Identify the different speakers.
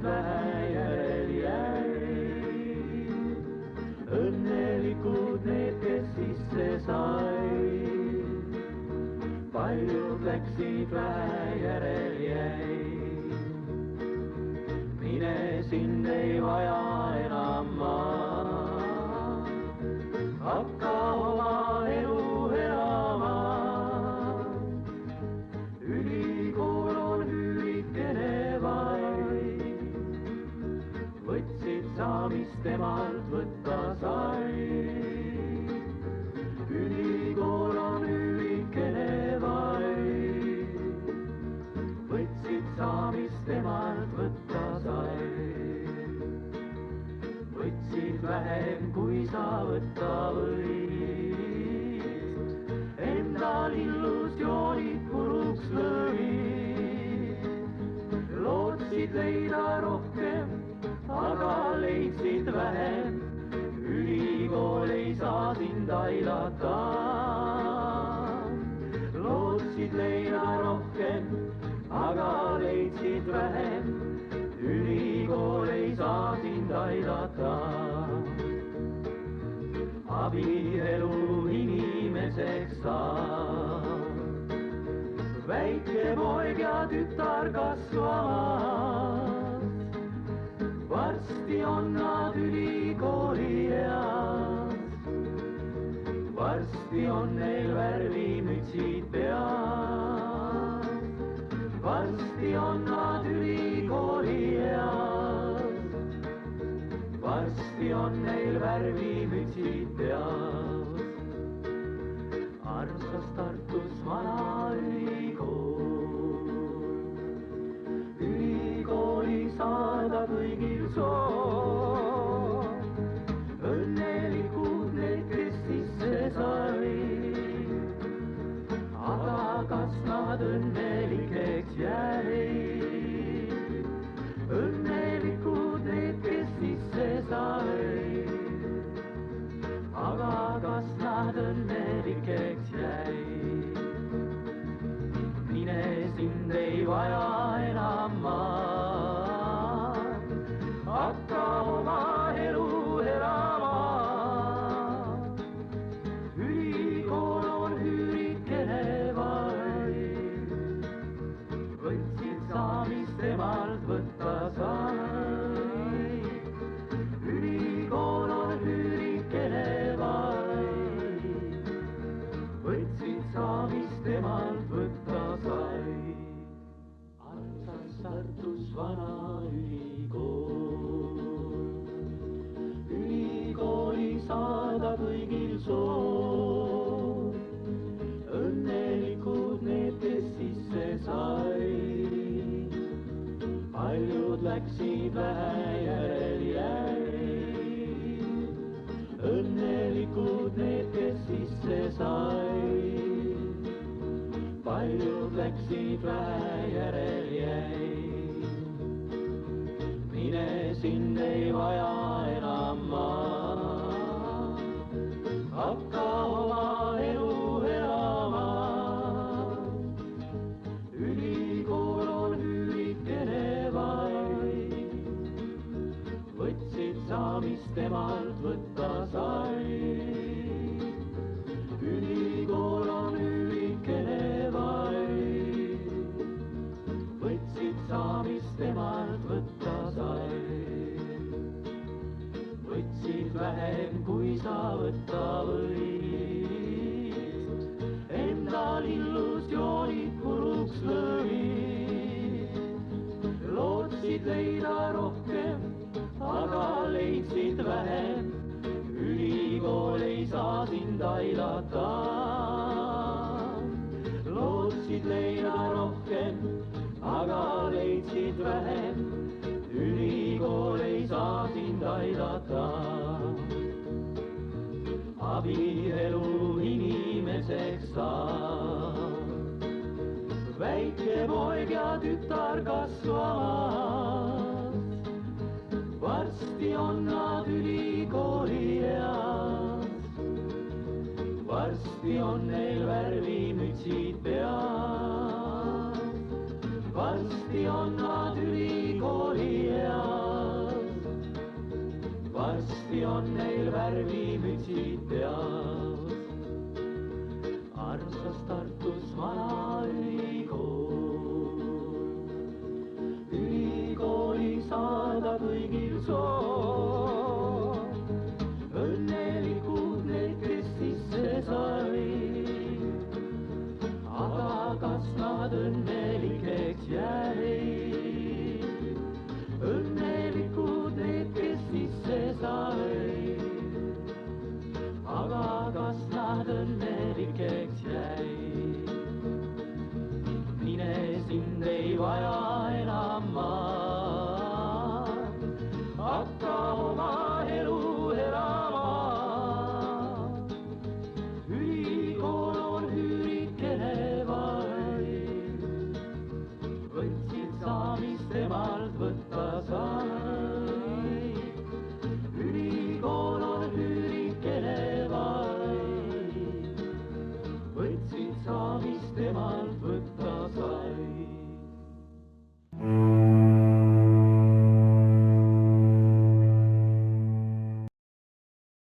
Speaker 1: vähe järel jäi. Õnnelikud need, kes sisse said, paljud läksid, vähe järel jäi. Mine, sind ei vaja enam ma, hakka oma elu elama. Ülikool on üürikene vaid, võtsid sa, mis temalt võtta sai. Ülikool on üürikene vaid, võtsid sa, mis temalt võtta sai. Võtsid vähem, kui sa võtta võid, endal illusioonid puruks lõid. Lootsid leida rohkem, aga leidsid vähem. Ülikool ei saa sind aidata. Lootsid leida rohkem, aga leidsid vähem. Ülikool ei saa sind aidata. Abielu inimeseks saab, väike poeg ja tütar kasvamas. Varsti on nad ülikooli eas, varsti on neil värvimütsid peas. Varsti on nad ülikooli eas, varsti on neil värvimütsid peas. Armsas Tartus vana ülikool, ülikooli saada kõigil soov. Õnnelikud need, kes sisse said, aga kas nad õnnelikeks jäid? Õnnelikud need, kes sisse said, aga kas nad õnnelikeks jäid? Mine, sind ei vaja enam ma, hakka oma elu elama. Ülikool on üürikene vaid, võtsid sa, mis temalt võtta sai. Ülikool on üürikene vaid, võtsid sa, mis temalt võtta sai. Armsas Tartus vana ülikool, ülikooli saada kõigil soov. Õnnelikud need, kes sisse said, paljud läksid, vähe järel jäi. Õnnelikud need, kes sisse said, paljud läksid, vähe järel jäi. Mine, sind ei vaja enam ma, hakka oma elu elama. Ülikool on üürikene vaid, võtsid sa, mis temalt võtta sai. Ülikool on üürikene vaid, võtsid sa, mis temalt võtta sai. Võtsid vähem, kui sa võtta võid, endal illusioonid puruks lõid. Lootsid leida rohkem, aga leidsid vähem. Ülikool ei saa sind aidata. Lootsid leida rohkem, aga leidsid vähem. Ülikool ei saa sind aidata. Abielu inimeseks saab, väike poeg ja tütar kasvamas. Varsti on nad ülikooli eas, varsti on neil värvimütsid peas. Varsti on nad ülikooli eas. on neil värvimütsid peas. Armsas Tartus vana ülikool, ülikooli saada kõigil soov. Õnnelikud need, kes sisse said, aga kas nad õnnelikeks jäid? Õnnelikud need, kes sisse said, aga kas nad õnnelikeks jäid? Mine, sind ei vaja enam ma, hakka oma elu elama. Ülikool on üürikene vaid, võtsid sa, mis temalt võtta sai. Ülikool on üürikene vaid, võtsid sa, mis temalt võtta sai.